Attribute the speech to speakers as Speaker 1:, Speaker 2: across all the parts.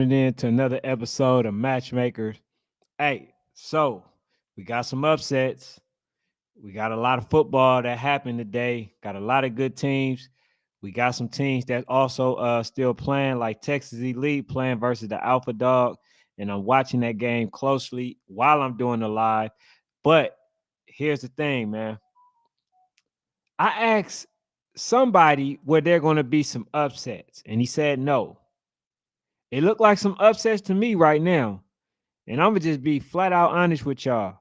Speaker 1: In to another episode of Matchmakers. Hey, so we got some upsets. We got a lot of football that happened today. Got a lot of good teams. We got some teams that also still playing, like Texas Elite playing versus the Alpha Dog. And I'm watching that game closely while I'm doing the live. But here's the thing, man. I asked somebody where there going to be some upsets, and he said no. It looked like some upsets to me right now. And I'm gonna just be flat out honest with y'all.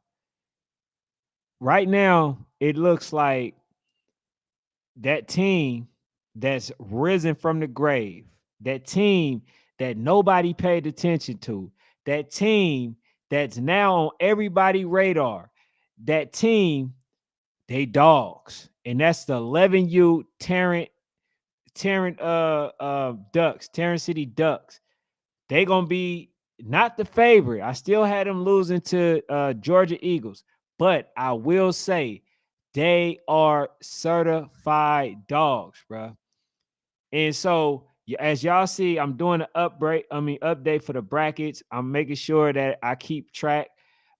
Speaker 1: Right now, it looks like that team that's risen from the grave, that team that nobody paid attention to, that team that's now on everybody's radar, that team, they dogs. And that's the 11U Tarrant City Ducks. They gonna be not the favorite. I still had them losing to Georgia Eagles, but I will say they are certified dogs, bro. And so as y'all see, I'm doing an update for the brackets. I'm making sure that I keep track.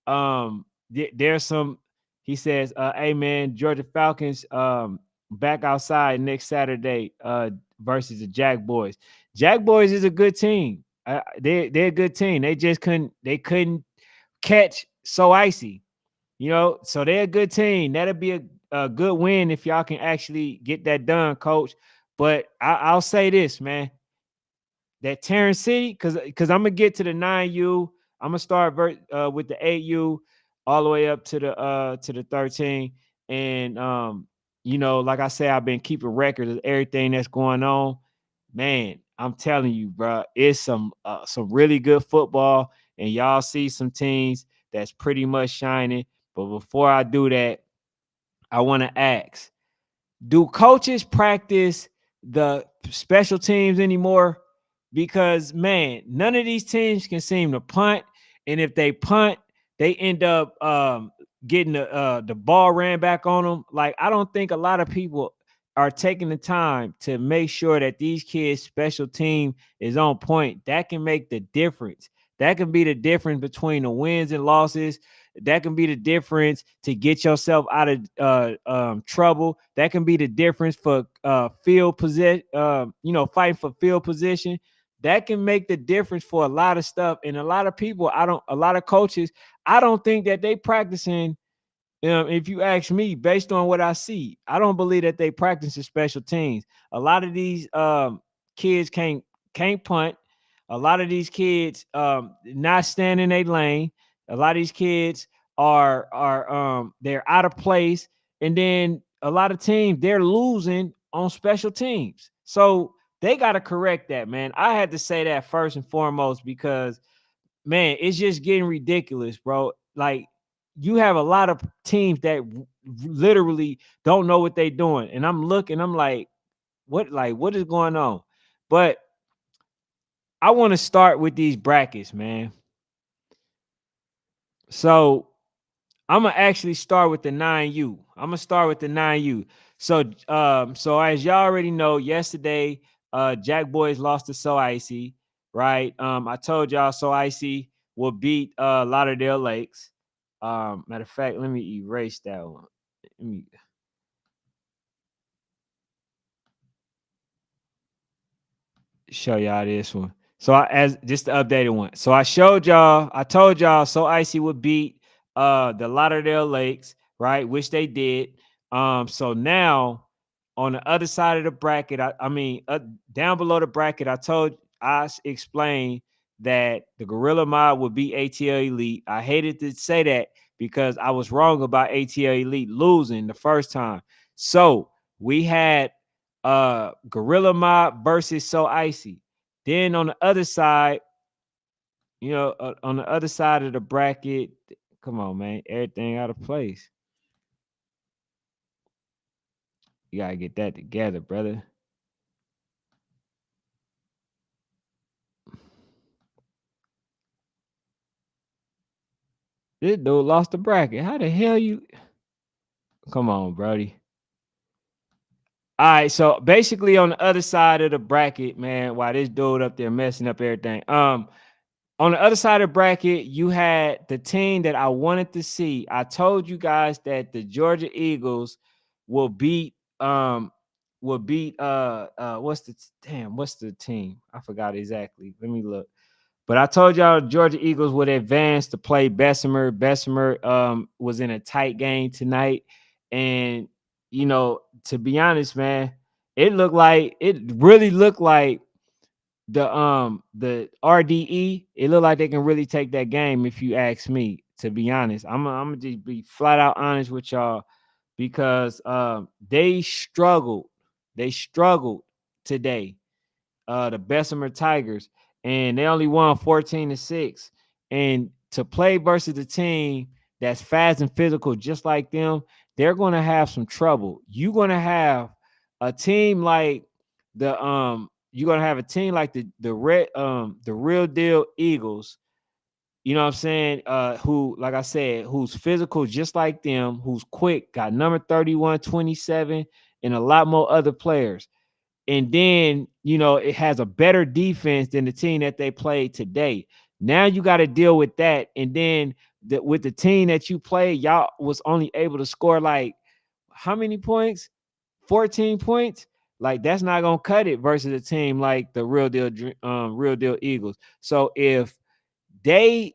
Speaker 1: There's some. He says, "Hey man, Georgia Falcons back outside next Saturday versus the Jack Boys. Jack Boys is a good team. They're a good team. They couldn't catch So Icy, So they're a good team. That'll be a good win if y'all can actually get that done, coach. But I'll say this, man, that Tarrant City, because I'm gonna get to the 9U. I'm gonna start with the 8U all the way up to the 13. And like I say, I've been keeping records of everything that's going on. Man, I'm telling you, bro, it's some really good football, and y'all see some teams that's pretty much shining. But before I do that, I want to ask, do coaches practice the special teams anymore? Because man, none of these teams can seem to punt, and if they punt, they end up getting the ball ran back on them. Like, I don't think a lot of people are taking the time to make sure that these kids' special team is on point. That can make the difference. That can be the difference between the wins and losses. That can be the difference to get yourself out of trouble. That can be the difference for field position, fighting for field position. That can make the difference for a lot of stuff. And a lot of people, a lot of coaches, I don't think that they practicing. If you ask me, based on what I see, I don't believe that they practice in special teams. A lot of these kids can't punt. A lot of these kids not standing in a lane. A lot of these kids are they're out of place, and then a lot of teams they're losing on special teams. So they got to correct that, man. I had to say that first and foremost because man, it's just getting ridiculous, bro. Like, you have a lot of teams that literally don't know what they're doing, and I'm looking, I'm like, what is going on? But I want to start with these brackets, man. So I'm gonna actually start with the 9U. I'm gonna start with the 9U. So as y'all already know, yesterday, Jack Boys lost to So Icy, right? I told y'all So Icy will beat Lauderdale Lakes. Matter of fact, let me erase that one. Let me show y'all this one. So as just the updated one. So I told y'all So Icy would beat the Lauderdale Lakes, right? Which they did. So now on the other side of the bracket, down below the bracket, I explained that the Gorilla Mob would beat ATL Elite. I hated to say that because I was wrong about ATL Elite losing the first time. So we had Gorilla Mob versus So Icy. Then on the other side, on the other side of the bracket, come on, man, everything out of place. You gotta get that together, brother. This dude lost the bracket. How the hell you? Come on, Brody. All right, so basically on the other side of the bracket, man, while this dude up there messing up everything. On the other side of the bracket, you had the team that I wanted to see. I told you guys that the Georgia Eagles will beat what's the team? I forgot exactly. Let me look. But I told y'all Georgia Eagles would advance to play Bessemer. Bessemer was in a tight game tonight. And, to be honest, man, it really looked like the RDE. It looked like they can really take that game if you ask me, to be honest. I'm gonna just be flat out honest with y'all because they struggled. They struggled today, the Bessemer Tigers, and they only won 14-6. And to play versus a team that's fast and physical, just like them, they're going to have some trouble. You're going to have a team like you're going to have a team like the real deal Eagles. You know what I'm saying? Who, like I said, who's physical just like them, who's quick, got number 31, 27, and a lot more other players. And then, it has a better defense than the team that they played today. Now you got to deal with that. And then with the team that you played, y'all was only able to score like how many points? 14 points. Like that's not gonna cut it versus a team like the real deal Eagles. So if they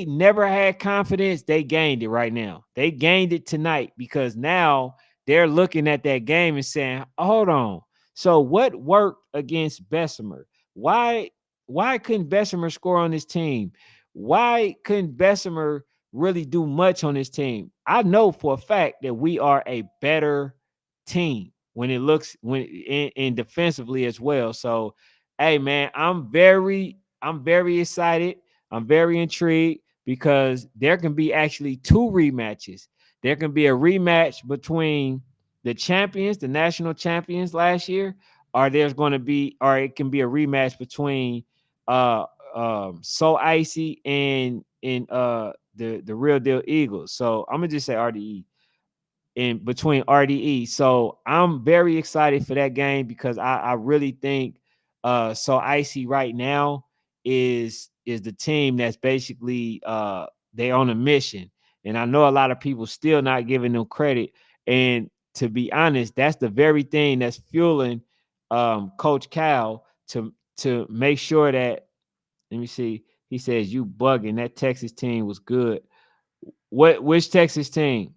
Speaker 1: never had confidence, they gained it right now. They gained it tonight because now they're looking at that game and saying, hold on. So what worked against Bessemer? Why couldn't Bessemer score on this team? Why couldn't Bessemer really do much on this team? I know for a fact that we are a better team when it looks when in defensively as well. So hey man, I'm very excited. I'm very intrigued because there can be actually two rematches. There can be a rematch between the champions, the national champions last year, or it can be a rematch between uh So Icy and the real deal Eagles. So I'm gonna just say RDE in between RDE. So I'm very excited for that game because I really think So Icy right now is the team that's basically they on a mission. And I know a lot of people still not giving them credit. And to be honest, that's the very thing that's fueling Coach Cal to make sure that, let me see, he says you bugging, that Texas team was good. Which Texas team?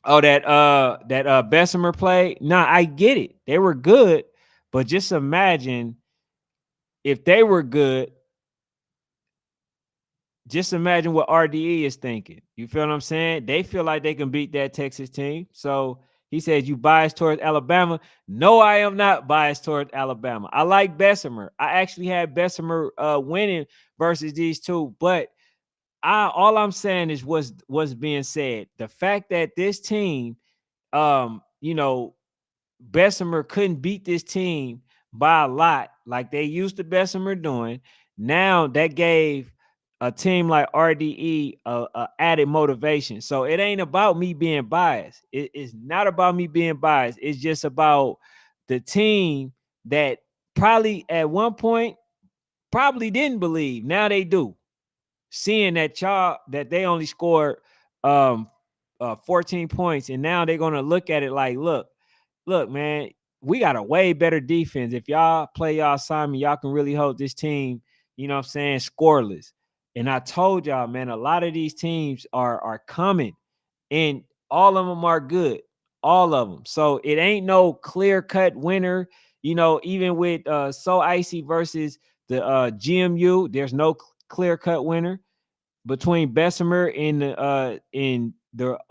Speaker 1: Oh, that Bessemer play. Nah, I get it. They were good, but just imagine if they were good, just imagine what RDE is thinking. You feel what I'm saying? They feel like they can beat that Texas team. So he says, you biased towards Alabama. No, I am not biased towards Alabama. I like Bessemer. I actually had Bessemer winning versus these two, but all I'm saying is what's being said. The fact that this team, you know, Bessemer couldn't beat this team by a lot like they used to Bessemer doing. Now that gave a team like RDE a added motivation. So it ain't about me being biased. It's not about me being biased. It's just about the team that probably at one point probably didn't believe. Now they do. Seeing that they only scored um 14 points, and now they're gonna look at it like, look, man, we got a way better defense. If y'all play y'all assignment, y'all can really hold this team, you know what I'm saying, scoreless. And I told y'all, man, a lot of these teams are coming, and all of them are good. All of them. So it ain't no clear-cut winner. Even with So Icy versus the GMU, there's no clear-cut winner between Bessemer and the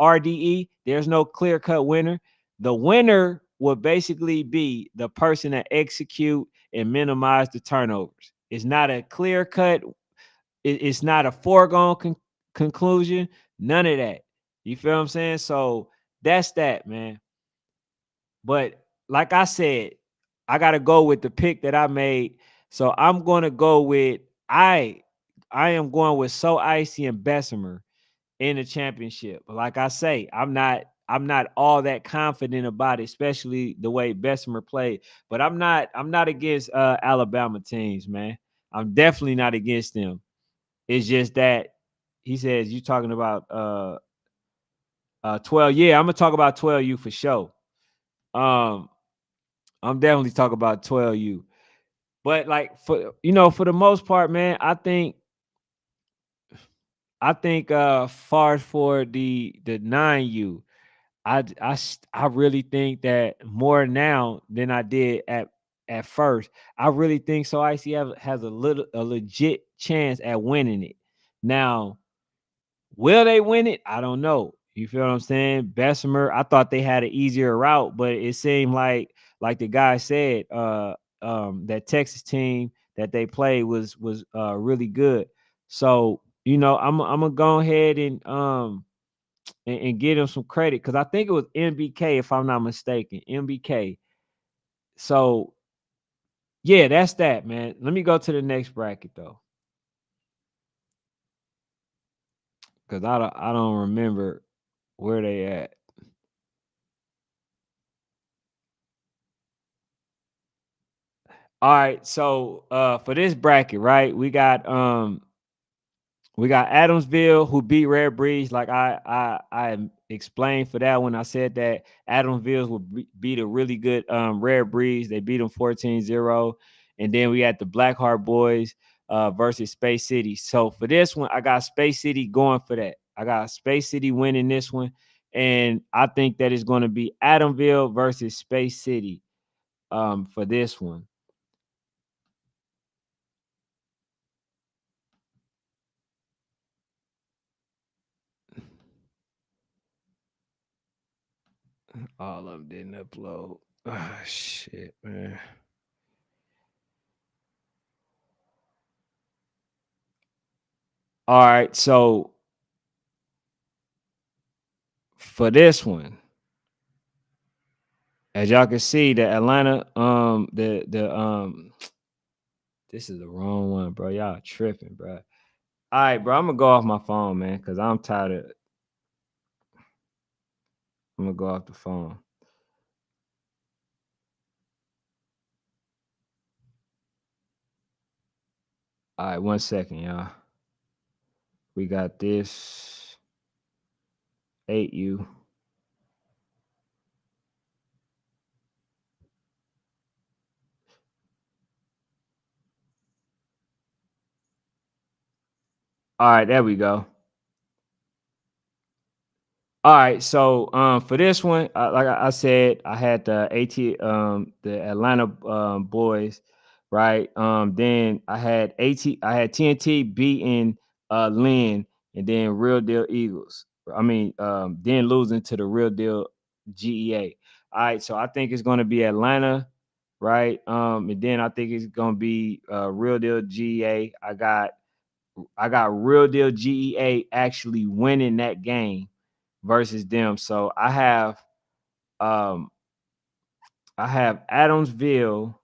Speaker 1: RDE. There's no clear cut winner. The winner will basically be the person that execute and minimize the turnovers. It's not a clear cut. It's not a foregone conclusion. None of that. You feel what I'm saying? So that's that, man. But like I said, I gotta go with the pick that I made. So I'm gonna go with I am going with So Icy and Bessemer in the championship. But like I say, I'm I'm not all that confident about it, especially the way Bessemer played. But I'm not against Alabama teams, man. I'm definitely not against them. It's just that he says you talking about 12. Yeah, I'm gonna talk about 12U for sure. Um, I'm definitely talking about 12U. But like for the most part, man, I think far as for the 9U, I really think that more now than I did at first. I really think so Icy has a legit chance at winning it. Now, will they win it? I don't know. You feel what I'm saying? Bessemer, I thought they had an easier route, but it seemed like the guy said, that Texas team that they played was really good. So, I'm gonna go ahead and give him some credit because I think it was MBK, if I'm not mistaken. MBK. So yeah, that's that, man. Let me go to the next bracket though. Because I don't remember where they at. All right, so for this bracket, right, we got Adamsville who beat Rare Breeze. Like I explained for that when I said that Adamsville would beat a really good Rare Breeze. They beat them 14-0. And then we had the Blackheart Boys versus Space City. So for this one, I got Space City going for that. I got Space City winning this one. And I think that it's going to be Adamsville versus Space City for this one. All of them didn't upload. Ah, shit, man. All right, so for this one, as y'all can see, the Atlanta, this is the wrong one, bro. Y'all tripping, bro. All right, bro. I'm gonna go off my phone, man, because I'm tired of. I'm gonna go off the phone. All right, 1 second, y'all. We got this 8U. All right, there we go. All right, so for this one, like I said, I had the Atlanta boys, right? Then I had TNT beating Lynn, and then Real Deal Eagles. I mean, then losing to the Real Deal GEA. All right, so I think it's going to be Atlanta, right? And then I think it's going to be Real Deal GEA. I got Real Deal GEA actually winning that game versus them. So um I have Adamsville.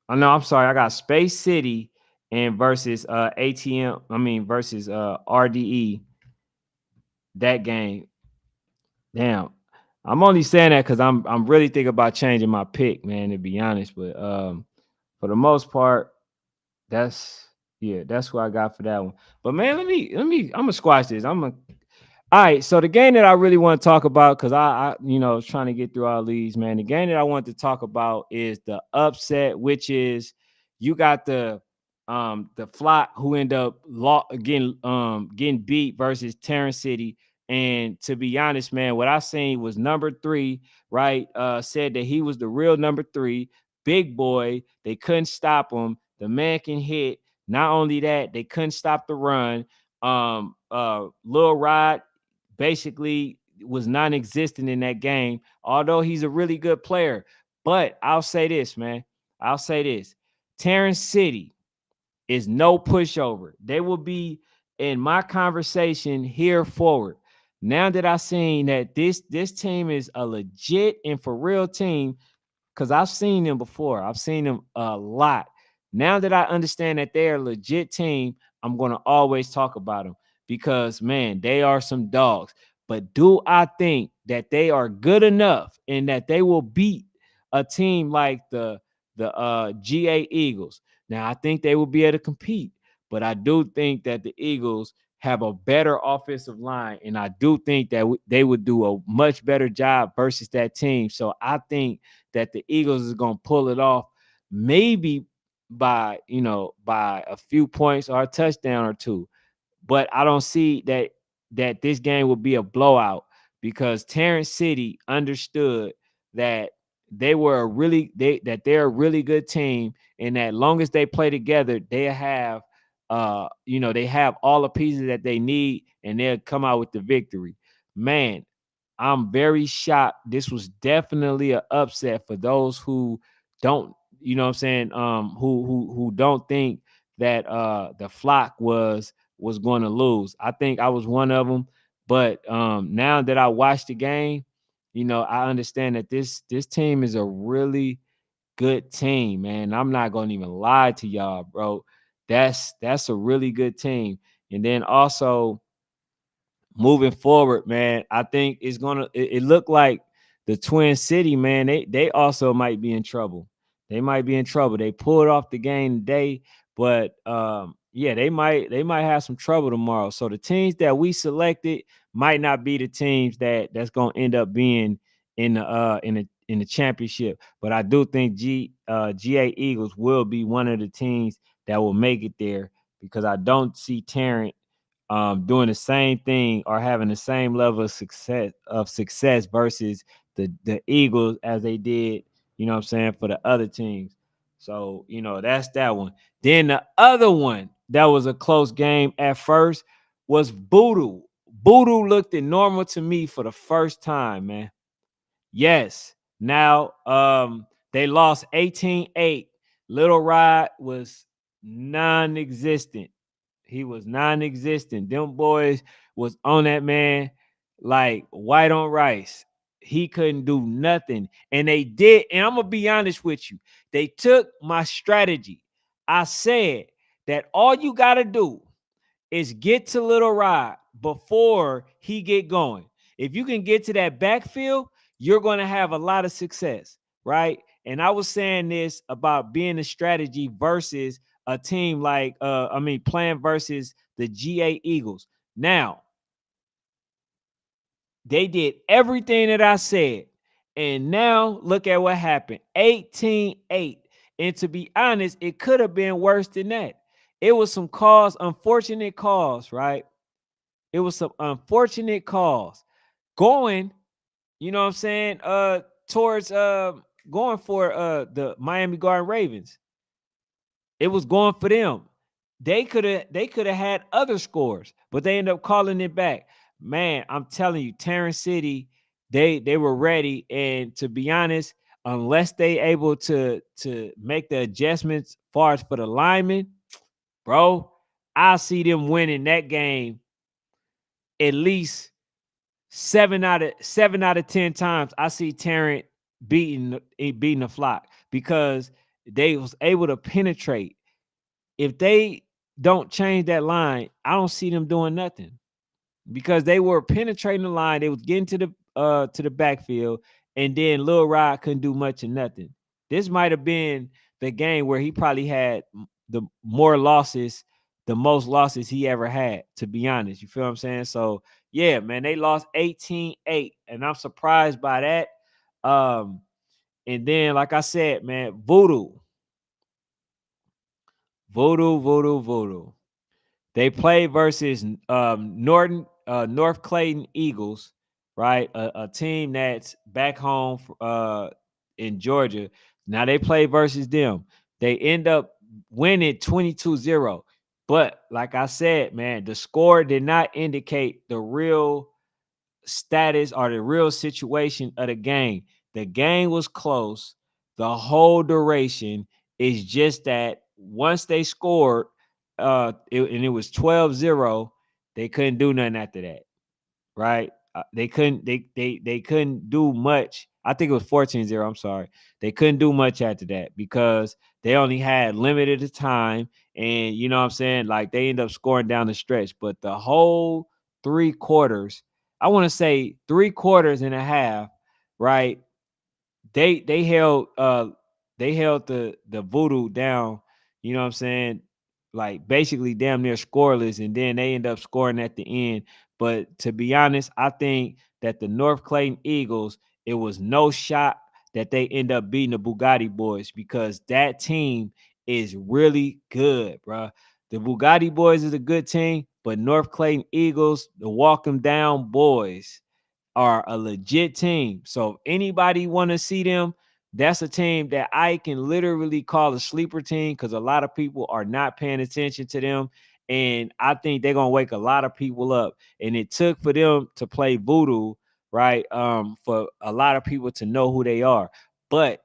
Speaker 1: Oh no, I'm sorry. I got Space City and versus ATM. I mean versus RDE that game. Damn. I'm only saying that because I'm really thinking about changing my pick, man, to be honest. But for the most part, that's that's what I got for that one. But man, I'm gonna squash this. All right, so the game that I really want to talk about, because I was trying to get through all these, man. The game that I want to talk about is the upset, which is you got the Flock who end up getting beat versus Terrence City. And to be honest, man, what I seen was number 3, right? Said that he was the real number 3, big boy. They couldn't stop him. The man can hit. Not only that, they couldn't stop the run. Lil Rod basically was non-existent in that game, although he's a really good player. But I'll say this, man. I'll say this. Terrence City is no pushover. They will be in my conversation here forward. Now that I've seen that this team is a legit and for real team, because I've seen them before. I've seen them a lot. Now that I understand that they're a legit team, I'm going to always talk about them because, man, they are some dogs. But do I think that they are good enough and that they will beat a team like the GA Eagles? Now, I think they will be able to compete, but I do think that the Eagles have a better offensive line, and I do think that they would do a much better job versus that team. So I think that the Eagles is going to pull it off, maybe by a few points or a touchdown or two. But I don't see that this game will be a blowout because Terrence City understood that they're a really good team, and that long as they play together, they have all the pieces that they need, and they'll come out with the victory. Man, I'm very shocked. This was definitely an upset for those who don't, you know what I'm saying, who don't think that the Flock was going to lose. I think I was one of them, but now that I watched the game, I understand that this team is a really good team, man. I'm not going to even lie to y'all, bro. That's a really good team. And then also moving forward, man, I think it looked like the Twin City, man, they also might be in trouble. They might be in trouble. They pulled off the game today, but yeah, they might have some trouble tomorrow. So the teams that we selected might not be the teams that's going to end up being in the championship. But I do think GA Eagles will be one of the teams that will make it there, because I don't see Tarrant doing the same thing or having the same level of success versus the Eagles as they did, what I'm saying, for the other teams. So, that's that one. Then the other one that was a close game at first was Voodoo. Voodoo looked normal to me for the first time, man. Yes. Now, they lost 18-8. Little Rod was non-existent. He was non-existent. Them boys was on that man like white on rice. He couldn't do nothing. And they did. And I'm gonna be honest with you. They took my strategy. I said that all you gotta do is get to Little Rod before he get going. If you can get to that backfield, you're going to have a lot of success, right? And I was saying this about being a strategy versus a team like playing versus the GA Eagles. Now, they did everything that I said. And now look at what happened. 18-8. And to be honest, it could have been worse than that. It was some unfortunate calls, right? It was some unfortunate calls going, you know what I'm saying, towards going for the Miami Garden Ravens. It was going for them. They could have had other scores, but they ended up calling it back. Man, I'm telling you, Terrence City, they were ready. And to be honest, unless they able to make the adjustments far as for the linemen, bro, I see them winning that game at least seven out of 10 times. I see Tarrant beating the Flock because they was able to penetrate. If they don't change that line, I don't see them doing nothing, because they were penetrating the line. They was getting to the backfield, and then Lil Rod couldn't do much of nothing. This might have been the game where he probably had the most losses he ever had, to be honest. You feel what I'm saying? So yeah, man, they lost 18-8, and I'm surprised by that. Um, and then, like I said, man, voodoo. They play versus North Clayton Eagles, right? A team that's back home in Georgia. Now they play versus them. They end up winning 22-0. But like I said, man, the score did not indicate the real status or the real situation of the game. The game was close the whole duration. Is just that once they scored, and it was 12-0, they couldn't do nothing after that, right? They couldn't do much. I think it was 14-0. I'm sorry. They couldn't do much after that because they only had limited time. And you know what I'm saying? Like, they end up scoring down the stretch. But the whole 3 quarters, I want to say 3 quarters and a half, right? They held the Voodoo down, you know what I'm saying? Like basically damn near scoreless, and then they end up scoring at the end. But to be honest, I think that the North Clayton Eagles, it was no shot that they end up beating the Bugatti boys, because that team is really good, bro. The Bugatti boys is a good team, but North Clayton Eagles, the walk 'em down boys, are a legit team. So if anybody want to see them, that's a team that I can literally call a sleeper team, because a lot of people are not paying attention to them. And I think they're gonna wake a lot of people up. And it took for them to play Voodoo, right? For a lot of people to know who they are. But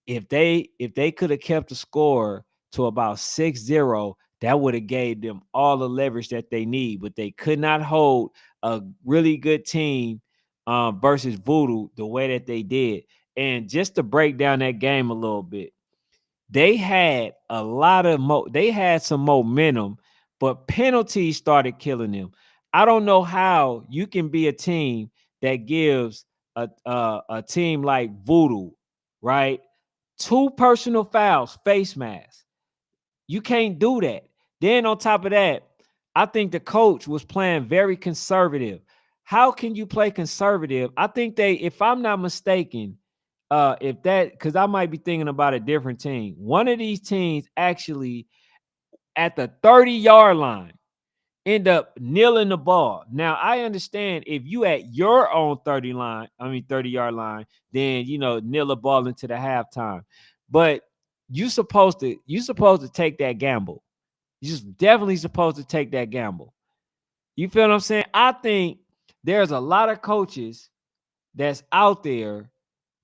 Speaker 1: if they could have kept the score to about 6-0, that would have gave them all the leverage that they need. But they could not hold a really good team versus Voodoo the way that they did. And just to break down that game a little bit, they had they had some momentum, but penalties started killing them. I don't know how you can be a team that gives a team like Voodoo, right, 2 personal fouls, face masks. You can't do that. Then on top of that, I think the coach was playing very conservative. How can you play conservative? I think if I'm not mistaken, if that, because I might be thinking about a different team. One of these teams actually at the 30-yard line end up kneeling the ball. Now I understand if you at your own 30-yard line, then kneel the ball into the halftime. But you supposed to take that gamble. You just definitely supposed to take that gamble. You feel what I'm saying? I think there's a lot of coaches that's out there.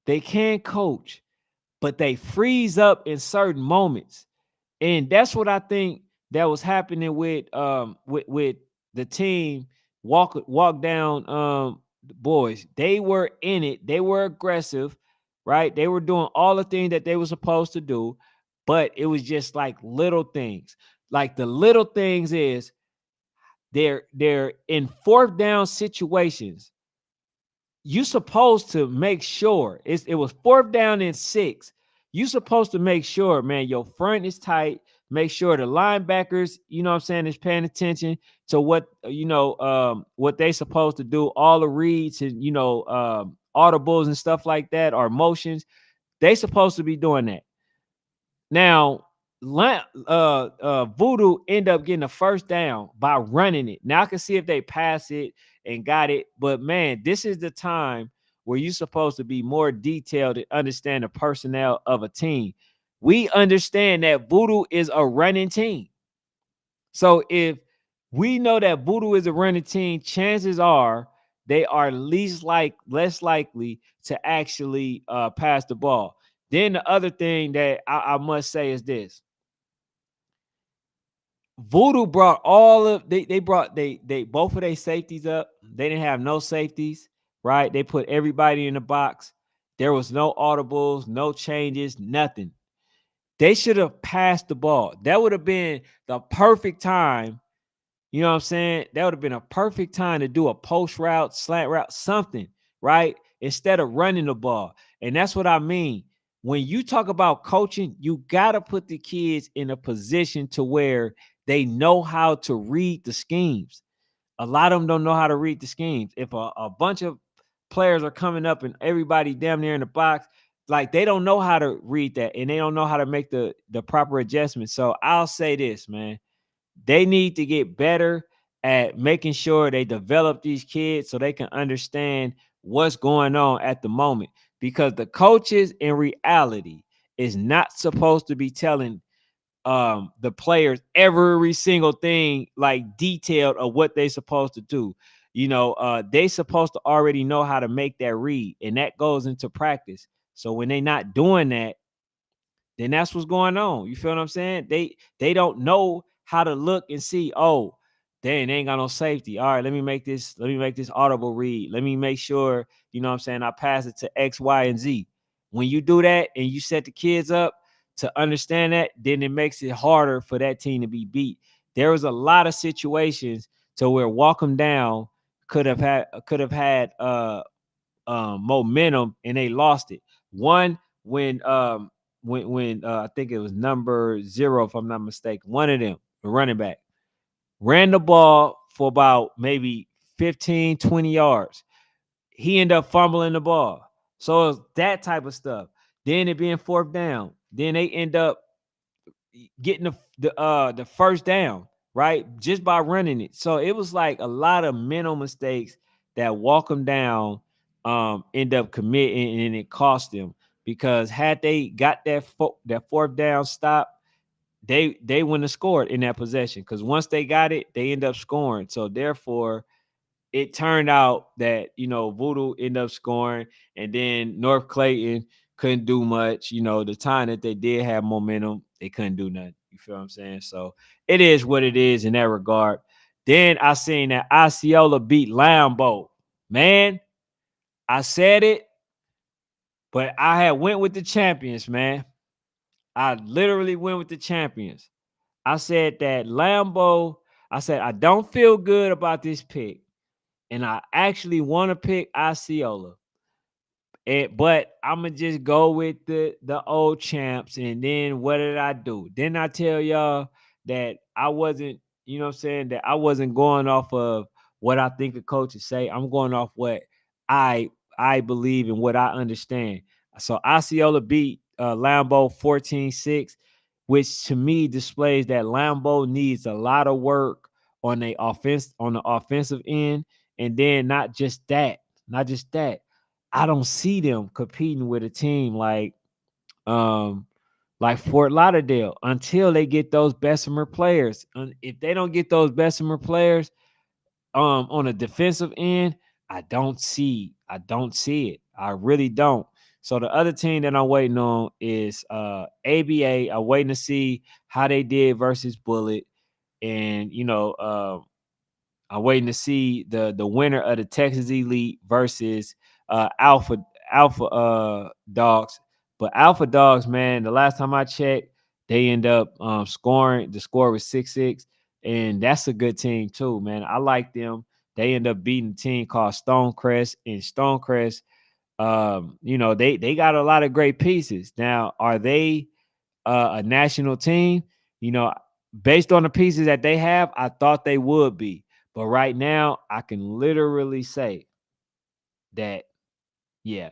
Speaker 1: They can coach, but they freeze up in certain moments. And that's what I think that was happening with the team walk down the boys. They were in it, they were aggressive, right? They were doing all the things that they were supposed to do, but it was just like little things. Like the little things is they're in fourth down situations. You supposed to make sure it was fourth down and 6. You supposed to make sure, man, your front is tight. Make sure the linebackers, what I'm saying, is paying attention to what they supposed to do. All the reads and audibles and stuff like that, or motions. They supposed to be doing that. Now, Voodoo end up getting a first down by running it. Now I can see if they pass it and got it, but man, this is the time where you're supposed to be more detailed and understand the personnel of a team. We understand that Voodoo is a running team. So if we know that Voodoo is a running team, chances are they are less likely to actually pass the ball. Then the other thing that I must say is this: Voodoo brought all of they brought they both of their safeties up. They didn't have no safeties, right? They put everybody in the box. There was no audibles, no changes, nothing. They should have passed the ball. That would have been the perfect time. You know what I'm saying? That would have been a perfect time to do a post route, slant route, something, right? Instead of running the ball. And that's what I mean. When you talk about coaching, you got to put the kids in a position to where they know how to read the schemes. A lot of them don't know how to read the schemes. If a bunch of players are coming up and everybody damn near in the box, like they don't know how to read that, and they don't know how to make the proper adjustments. So I'll say this, man. They need to get better at making sure they develop these kids so they can understand what's going on at the moment, because the coaches in reality is not supposed to be telling the players every single thing like detailed of what they supposed to do. They supposed to already know how to make that read, and that goes into practice. So when they not doing that, then that's what's going on. You feel what I'm saying? They don't know how to look and see, oh, dang, they ain't got no safety. All right, let me make this audible read. Let me make sure, what I'm saying, I pass it to X, Y, and Z. When you do that and you set the kids up to understand that, then it makes it harder for that team to be beat. There was a lot of situations to where walk them down could have had momentum, and they lost it. One, when I think it was number 0, if I'm not mistaken, one of them, the running back, ran the ball for about maybe 15, 20 yards. He ended up fumbling the ball. So it's that type of stuff. Then it being fourth down. Then they end up getting the first down, right? Just by running it. So it was like a lot of mental mistakes that walk them down, end up committing, and it cost them, because had they got that fourth down stop, they wouldn't have scored in that possession, because once they got it, they end up scoring. So therefore, it turned out that, Voodoo ended up scoring, and then North Clayton couldn't do much. The time that they did have momentum, they couldn't do nothing. You feel what I'm saying? So it is what it is in that regard. Then I seen that Osceola beat Lambeau. Man, I said it, but I had went with the champions, man. I literally went with the champions. I said that Lambeau, I said, I don't feel good about this pick, and I actually want to pick Osceola. But I'm gonna just go with the old champs. And then what did I do? Then I tell y'all that I wasn't, what I'm saying, that I wasn't going off of what I think the coaches say. I'm going off what I I believe and what I understand. So Osceola beat Lambeau 14-6, which to me displays that Lambeau needs a lot of work on the offensive end. And then not just that, I don't see them competing with a team um like Fort Lauderdale until they get those Bessemer players. And if they don't get those Bessemer players on a defensive end, I don't see it. I really don't. So the other team that I'm waiting on is ABA. I'm waiting to see how they did versus Bullet. And I'm waiting to see the winner of the Texas Elite versus Alpha Dogs. But Alpha Dogs, man, the last time I checked, they end up scoring. The score was 6-6, and that's a good team too, man. I like them. They end up beating a team called Stonecrest, and Stonecrest, they got a lot of great pieces. Now, are they a national team? You know, based on the pieces that they have, I thought they would be. But right now, I can literally say that, yeah.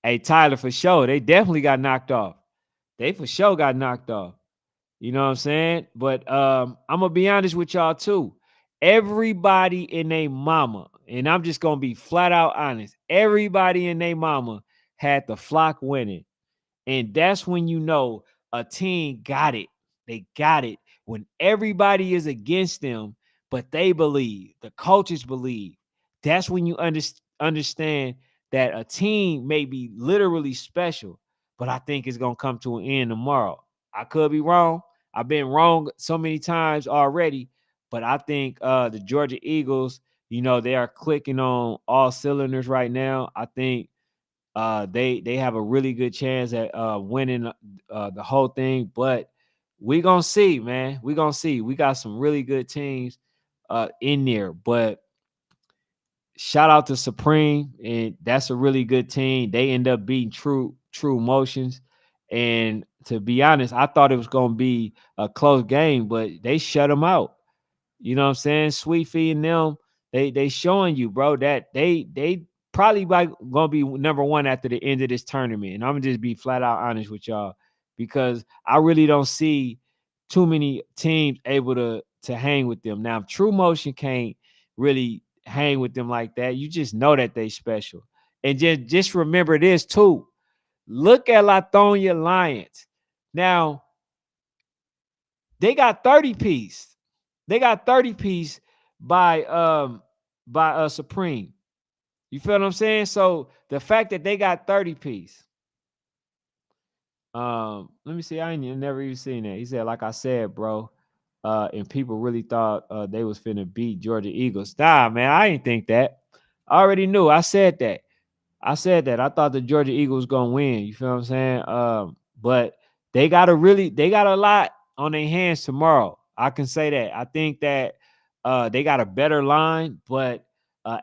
Speaker 1: Hey, Tyler, for sure, they definitely got knocked off. They for sure got knocked off. You know what I'm saying? But I'm gonna be honest with y'all too. Everybody in their mama, and I'm just gonna be flat out honest. Everybody in their mama had the Flock winning. And that's when you know a team got it. They got it. When everybody is against them, but they believe, the coaches believe, that's when you understand that a team may be literally special, but I think it's going to come to an end tomorrow. I could be wrong. I've been wrong so many times already, but I think the Georgia Eagles, they are clicking on all cylinders right now. I think they have a really good chance at winning the whole thing. But we gonna see, man. We gonna see. We got some really good teams in there. But shout out to Supreme, and that's a really good team. They end up beating True Motions. And to be honest, I thought it was gonna be a close game, but they shut them out. You know what I'm saying? Sweet Fee and them, they showing you, bro, that they probably gonna be number one after the end of this tournament. And I'm gonna just be flat out honest with y'all, because I really don't see too many teams able to hang with them. Now, if True Motion can't really hang with them like that, you just know that they special. And just remember this too. Look at Lithonia Lions. Now, they got 30 piece. They got 30 piece by Supreme. You feel what I'm saying? So the fact that they got 30 piece. Let me see. I ain't never even seen that. He said, like I said, bro. And people really thought they was finna beat Georgia Eagles. Nah, man, I ain't think that. I already knew. I said that. I thought the Georgia Eagles gonna win. You feel what I'm saying? But they got a lot on their hands tomorrow. I can say that. I think that they got a better line, but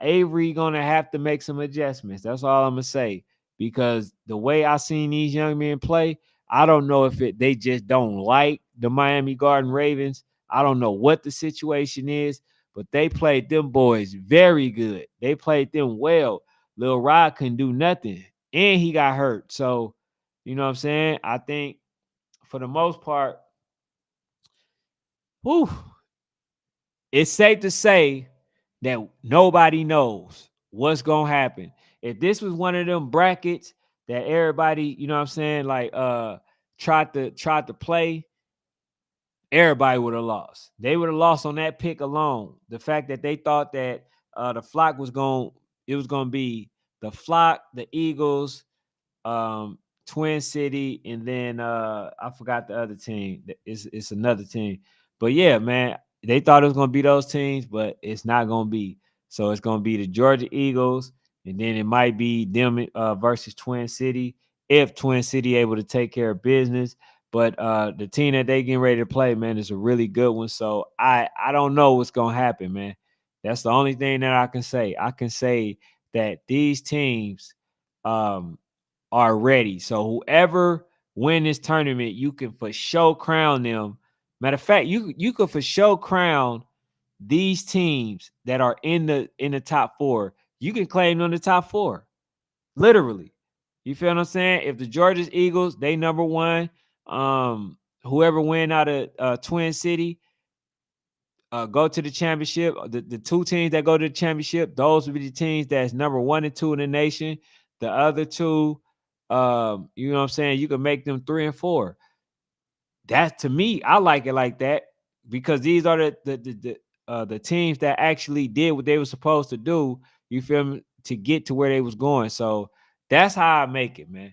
Speaker 1: Avery gonna have to make some adjustments. That's all I'm gonna say. Because the way I seen these young men play, I don't know if they just don't like the Miami Garden Ravens. I don't know what the situation is, but they played them boys very good. They played them well. Lil Rod couldn't do nothing, and he got hurt. So, you know what I'm saying? I think for the most part, whew, it's safe to say that nobody knows what's gonna happen. If this was one of them brackets that everybody, you know what I'm saying, like tried to play, everybody would have lost. They would have lost on that pick alone. The fact that they thought that the flock was going, it was gonna be the flock, the Eagles, um, Twin City, and then I forgot the other team. It's another team. But yeah, man, they thought it was gonna be those teams, but it's not gonna be. So it's gonna be the Georgia Eagles, and then it might be them versus Twin City if Twin City able to take care of business. But the team that they getting ready to play, man, is a really good one. So I don't know what's gonna happen, man. That's the only thing that I can say. I can say that these teams are ready. So whoever win this tournament, you can for sure crown them. Matter of fact, you could for sure crown these teams that are in the top four. You can claim them the top four, literally. You feel what I'm saying? If the Georgia Eagles, they number one, whoever win out of Twin City, go to the championship. The two teams that go to the championship, those will be the teams that's number 1 and 2 in the nation. The other two, you know what I'm saying? You can make them 3 and 4. That to me, I like it like that because these are the teams that actually did what they were supposed to do. You feel me? To get to where they was going. So that's how I make it, man.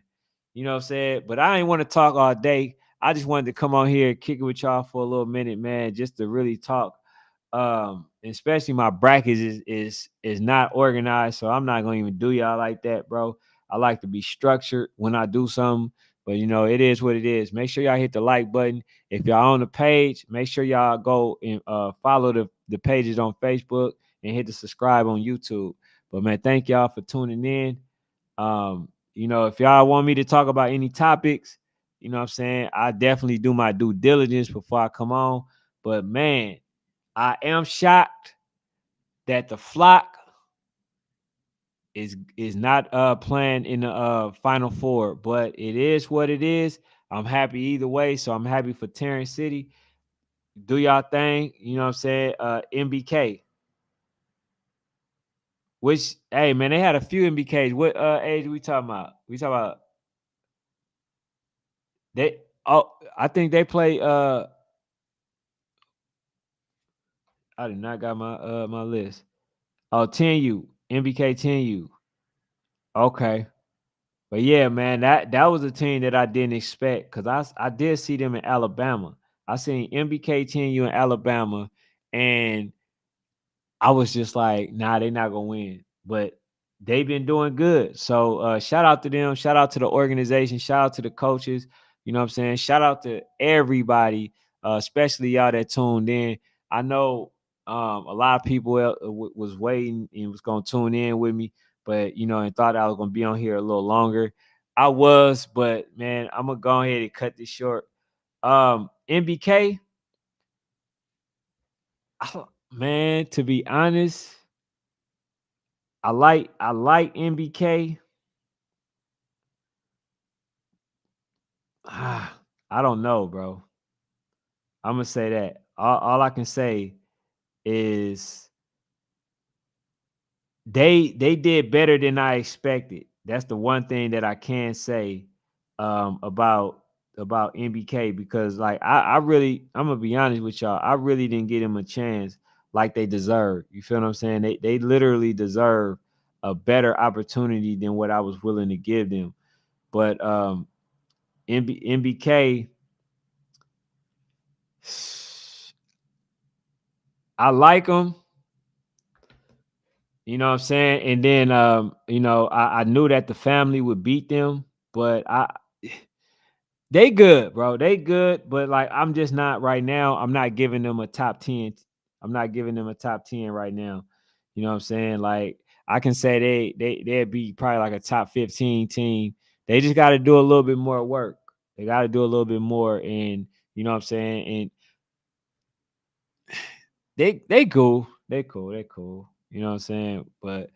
Speaker 1: You know what I'm saying? But I ain't want to talk all day. I just wanted to come on here and kick it with y'all for a little minute, man, just to really talk. Especially my brackets is not organized, so I'm not gonna even do y'all like that, bro. I like to be structured when I do something, but you know, it is what it is. Make sure y'all hit the like button. If y'all on the page, make sure y'all go and follow the pages on Facebook and hit the subscribe on YouTube. But man, thank y'all for tuning in. You know, if y'all want me to talk about any topics, you know what I'm saying? I definitely do my due diligence before I come on. But man, I am shocked that the flock is not playing in the final four, but it is what it is. I'm happy either way. So I'm happy for Terrence City. Do y'all thing, you know what I'm saying? MBK. Which hey man, they had a few MBKs. What age we talking about? We talking about they I think they play I did not got my list. Oh, 10U, MBK 10U. Okay. But yeah, man, that was a team that I didn't expect because I did see them in Alabama. I seen MBK 10U in Alabama, and I was just like, nah, they're not gonna win. But they've been doing good. So shout out to them, shout out to the organization, shout out to the coaches. You know what I'm saying? Shout out to everybody, especially y'all that tuned in. I know a lot of people was waiting and was gonna tune in with me, but you know, and thought I was gonna be on here a little longer. I was, but man, I'm gonna go ahead and cut this short. MBK, man, to be honest, I like MBK. I don't know, bro. I'm gonna say that. All I can say is they did better than I expected. That's the one thing that I can say about MBK because like I really I'm gonna be honest with y'all. I really didn't get him a chance like they deserve. You feel what I'm saying? They literally deserve a better opportunity than what I was willing to give them. But MBK, I like him. You know what I'm saying? And then you know, I knew that the family would beat them, but they good, bro. They good, but like I'm just not right now. I'm not giving them a top 10. I'm not giving them a top 10 right now. You know what I'm saying? Like I can say they'd be probably like a top 15 team. They just got to do a little bit more work. They got to do a little bit more, and you know what I'm saying. And they cool. They cool. They cool. You know what I'm saying? But